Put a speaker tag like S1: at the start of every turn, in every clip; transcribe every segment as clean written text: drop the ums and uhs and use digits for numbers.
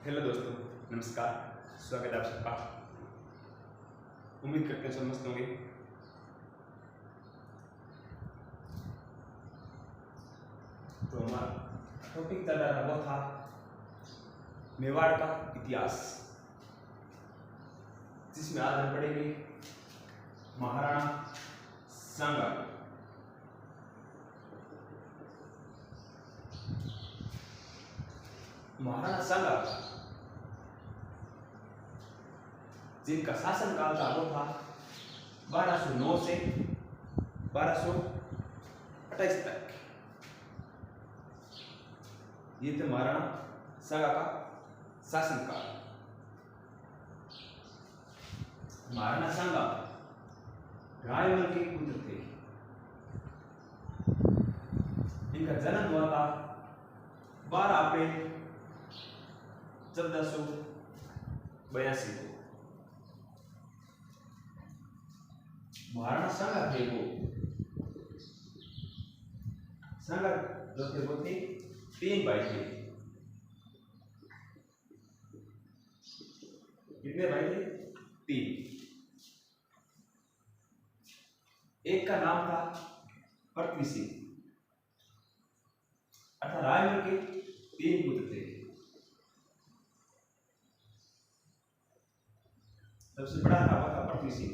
S1: Hello दोस्तों, नमस्कार। स्वागत है आप सबका। उम्मीद करते हैं सब मस्त होंगे। तो हमारा टॉपिक चल रहा वो था मेवाड़ का इतिहास, जिसमें आज हम पढ़ेंगे महाराणा सांगा। महाराणा सांगा जिनका शासनकाल था वो था 1209 से 1228 तक। ये थे महाराणा सांगा का शासनकाल। महाराणा सांगा रायमल के पुत्र थे। इनका जन्म हुआ था 12 अप्रैल 1482 को। महाराणा सांगा थे सांगा जो थे वो थे 3 भाई थे। कितने भाई थे? 3। एक का नाम था पृथ्वी सिंह, अर्थात रायमल के 3 पुत्र थे। सबसे बड़ा था वो था पृथ्वी सिंह।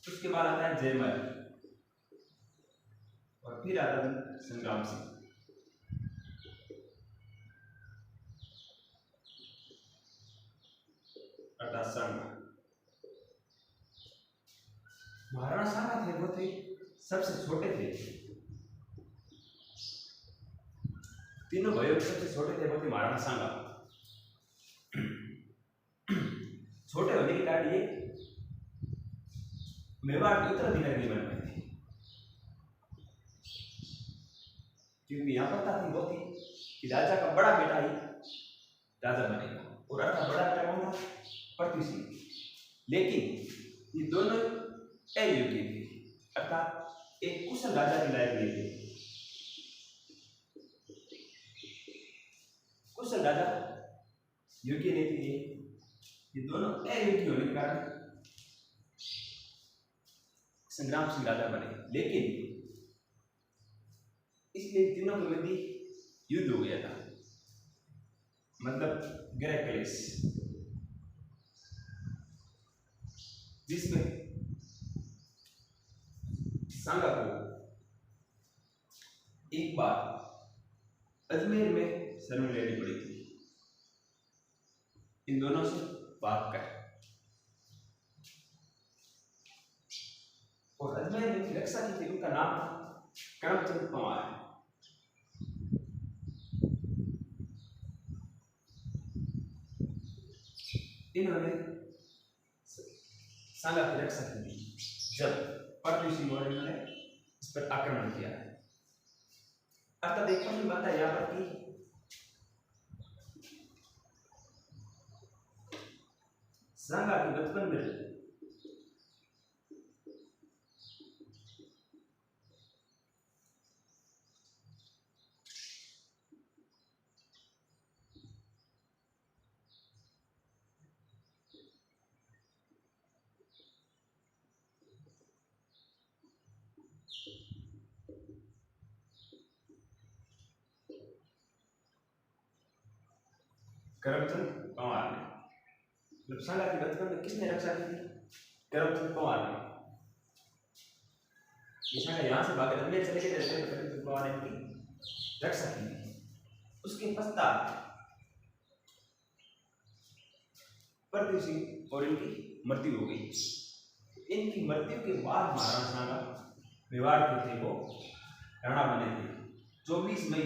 S1: उसके बाद आता है जयमल और फिर आता है संग्राम सिंह। अर्थात सांगा। महाराणा सांगा थे वो थे सबसे छोटे थे। तीनों भाइयों में सबसे छोटे थे वो थे महाराणा सांगा। छोटे होने के कारण ये मेवाड़ के उत्तराधिकारी नहीं बन पाए थे, क्योंकि यहाँ पता थी वो थी कि राजा का बड़ा बेटा ही राजा बनेगा, और अर्थात बड़ा बेटा कौन था? पृथ्वी सिंह। लेकिन ये दोनों अयोग्य थे, अर्थात एक कुशल राजा के लायक नहीं थे। कुशल राजा योग्य नहीं थे, ये दोनों अयोग्य होने के कारण संग्राम सिंह राजा बने। लेकिन इसलिए तीनों के मध्य युद्ध हो गया था, मतलब ग्रह क्लेश, जिसमें सांगा को एक बार अजमेर में शरण लेनी पड़ी थी इन दोनों से भाग कर, और अजमेर में की रक्षा की थी। उनका नाम था करमचंद पवार। इन्होंने सांगा की रक्षा की थी जब पृथ्वी सिंह और इन्होंने इस पर आक्रमण किया है। अर्थात एक प्रश्न बनता है यहाँ पर कि सांगा के बचपन में करमचंद पवार ने, जब सांगा के बचपन में किसने रक्षा की थी? करमचंद पवार ने। सांगा यहाँ से भाग अजमेर चले गए थे, करमचंद पवार ने उनकी रक्षा की थी। उसके पश्चात पृथ्वी सिंह और इनकी मृत्यु हो गई। इनकी मृत्यु के बाद महाराणा सांगा मेवाड़ के थे वो राणा बने थे 24 मई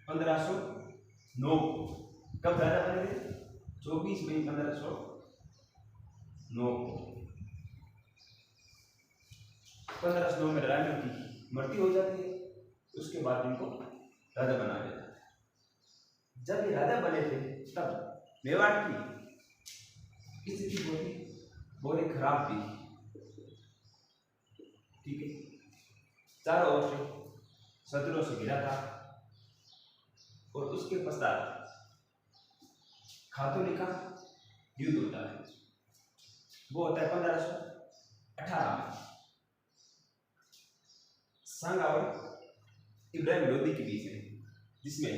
S1: 1509। कब राजा बने थे? 24 मई 1509 को। 1509 में रायमल की मृत्यु हो जाती है। उसके बाद इनको राजा बना दिया जाता है। जब ये राजा बने थे तब मेवाड़ की स्थिति बहुत ही खराब थी। ठीक है, चारों ओर से शत्रुओं से घिरा था और उसके पश्चात खातूनी का युद्ध होता है। वो होता है 1518 में संघ और इब्राहिम लोदी के बीच में, जिसमें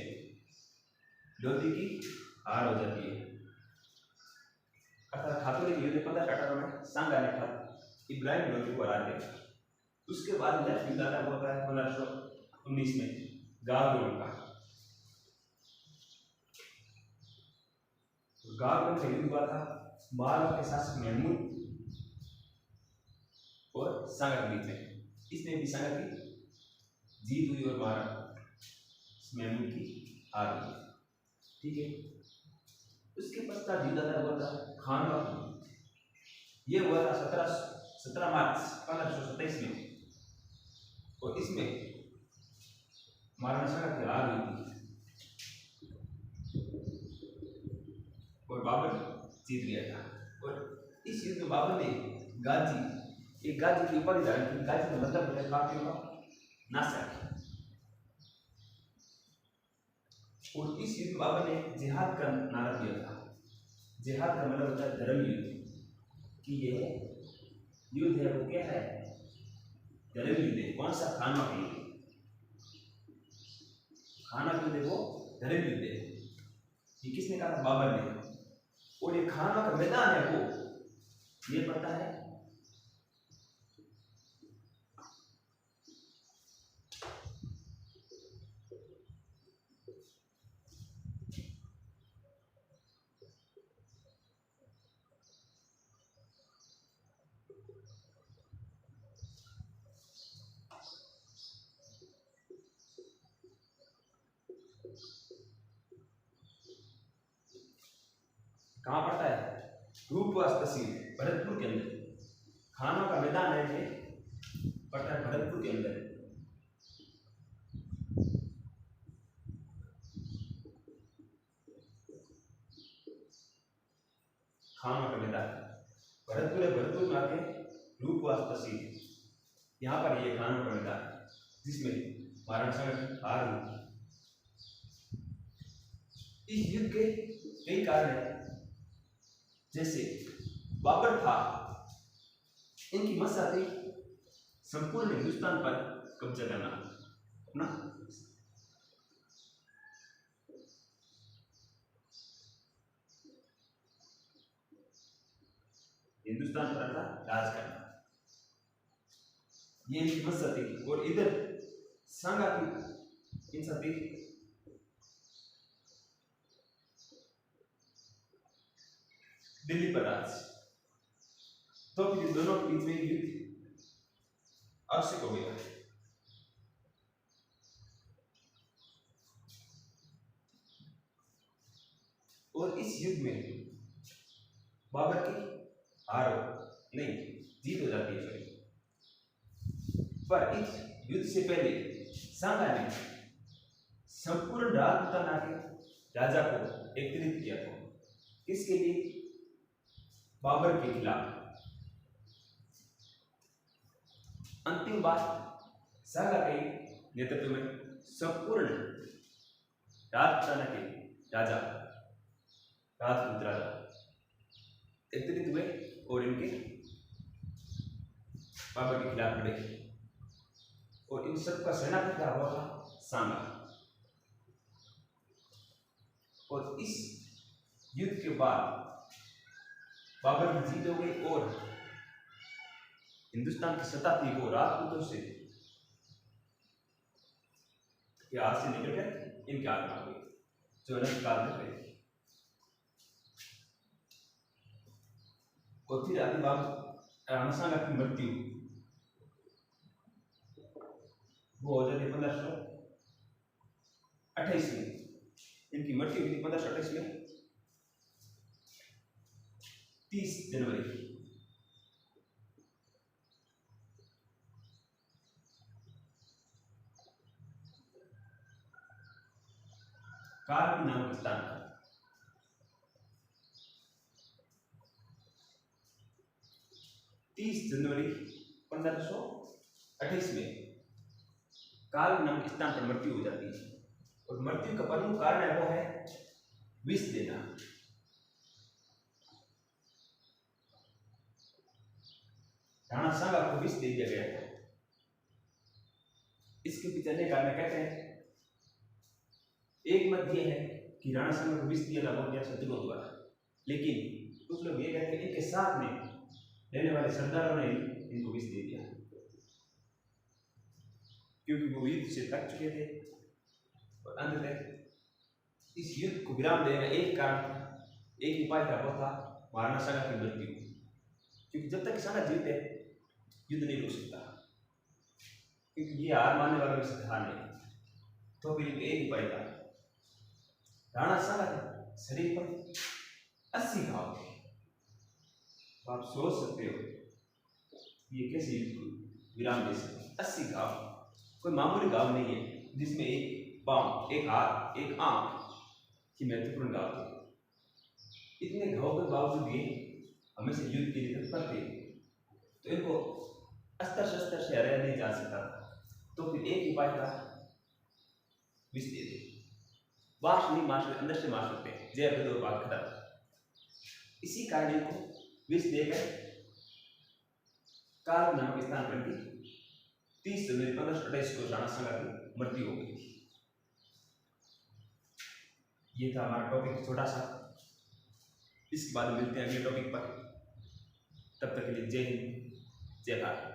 S1: लोदी की हार हो जाती है। अर्थात खातूनी के युद्ध 1518 में संघ ने इब्राहिम लोदी को हरा दिया। उसके बाद नेक्स्ट युद्ध आता होता है 1519 में गावरोन का। गावरोन का युद्ध हुआ था मालवा के शासक महमूद और संघ के बीच में। इसमें भी संघ की जीत हुई और महमूद की हार हुई। ठीक है। उसके पश्चात युद्ध आता हुआ था खानवा। ये हुआ था 17 मार्च 1527 में और इसमें महाराणा संघ की हार हुई थी और बाबर जीत गया था। और इस युद्ध में बाबर ने गाजी की उपाधि धारण की। गाजी का मतलब है काफियों का नाशक। और इस युद्ध में बाबर ने जिहाद का नारा दिया था। जिहाद का मतलब होता है धर्म युद्ध। कि यह युद्ध है वो क्या है? धर्म युद्ध है। कौन सा? खानवा का युद्ध। खानवा का युद्ध वो धर्म युद्ध है। ये किसने कहा? बाबर ने। और ये खानवा का मैदान है वो ये पता है कहाँ पड़ता है? रूपवास तहसील भरतपुर के अंदर। खानवा का मैदान है ये पड़ता है भरतपुर के अंदर। खानवा का मैदान भरतपुर है। भरतपुर में आके रूपवास तहसील, यहाँ पर ये खानवा का मैदान जिसमें महाराणा संघ की हार हुई। इस युद्ध के कई कारण हैं। जैसे बाबर था, इनकी मस्सा थी संपूर्ण हिंदुस्तान पर कब्जा करना अपना। हिंदुस्तान पर अपना राज करना, ये इनकी मस्सा थी। और इधर संघ की हिंसा थी दिल्ली पर राज। तो फिर दोनों के बीच में युद्ध आवश्यक हो गया। और इस युद्ध में बाबर की हार नहीं जीत हो जाती है। पर इस युद्ध से पहले संघ ने संपूर्ण राजपूताना के राजा को एकत्रित किया था। किसके लिए? बाबर के खिलाफ। अंतिम बार संघ के नेतृत्व में संपूर्ण राजपूताना के राजा राजपूत राजा एकत्रित हुए और इनके बाबर के खिलाफ लड़े। और इन सबका सेनापति क्या हुआ था? सांगा। और इस युद्ध के बाद बाबर की जीत हो गई और हिंदुस्तान की सत्ता थी वो राजपूतों से के हाथ से निकल कर इनके हाथ में आ गई, जो अनंत काल में रहे। और फिर आगे राणा सांगा की मृत्यु वो हो जाती है 1528 में। इनकी मृत्यु हुई 1528 में 30 जनवरी। कारगिल नामक स्थान पर 30 जनवरी 1528 में काल नामक स्थान पर मृत्यु हो जाती है। और मृत्यु का प्रमुख कारण है वो है विष देना। राणा सांगा को विष दे दिया गया था। इसके पीछे अनेक कारण कहते हैं। एक मत यह है कि राणा सांगा को विष दिया था बहुत शत्रुओं द्वारा, लेकिन कुछ लोग ये कहते हैं इनके साथ में रहने वाले सरदारों ने इनको विष दे दिया, क्योंकि वो युद्ध से थक चुके थे। और अंततः इस युद्ध को विराम देने का एक कारण था, एक उपाय था, वो था राणा सांगा की मृत्यु। क्योंकि जब तक सांगा जीवित है युद्ध नहीं रुक सकता, क्योंकि ये हार मानने वालों में से हार नहीं। तो फिर एक उपाय था। राणा सांगा के शरीर पर 80 घाव थे। तो आप सोच सकते हो ये कैसे युद्ध को विराम दे सकते। 80 घाव कोई मामूली घाव नहीं है, जिसमें एक पांव, एक हाथ, एक आंख की महत्वपूर्ण घाव थे। इतने घाव के बावजूद भी हमेशा युद्ध के लिए तत्पर थे। तो इनको अस्त्र शस्त्र से हराया नहीं जा सकता। तो फिर एक उपाय था, विष दे दे। बाहर से नहीं मार सकते, अंदर से मार सकते हैं, जय बदो बात खत्म। इसी कारण इनको विष देकर काल नामक स्थान पर 30 जनवरी 1528 को राणा सांगा की मृत्यु हो गई थी। ये था हमारा टॉपिक छोटा सा। इसके बाद मिलते हैं अगले टॉपिक पर। तब तक के लिए जय हिंद, जय भारत।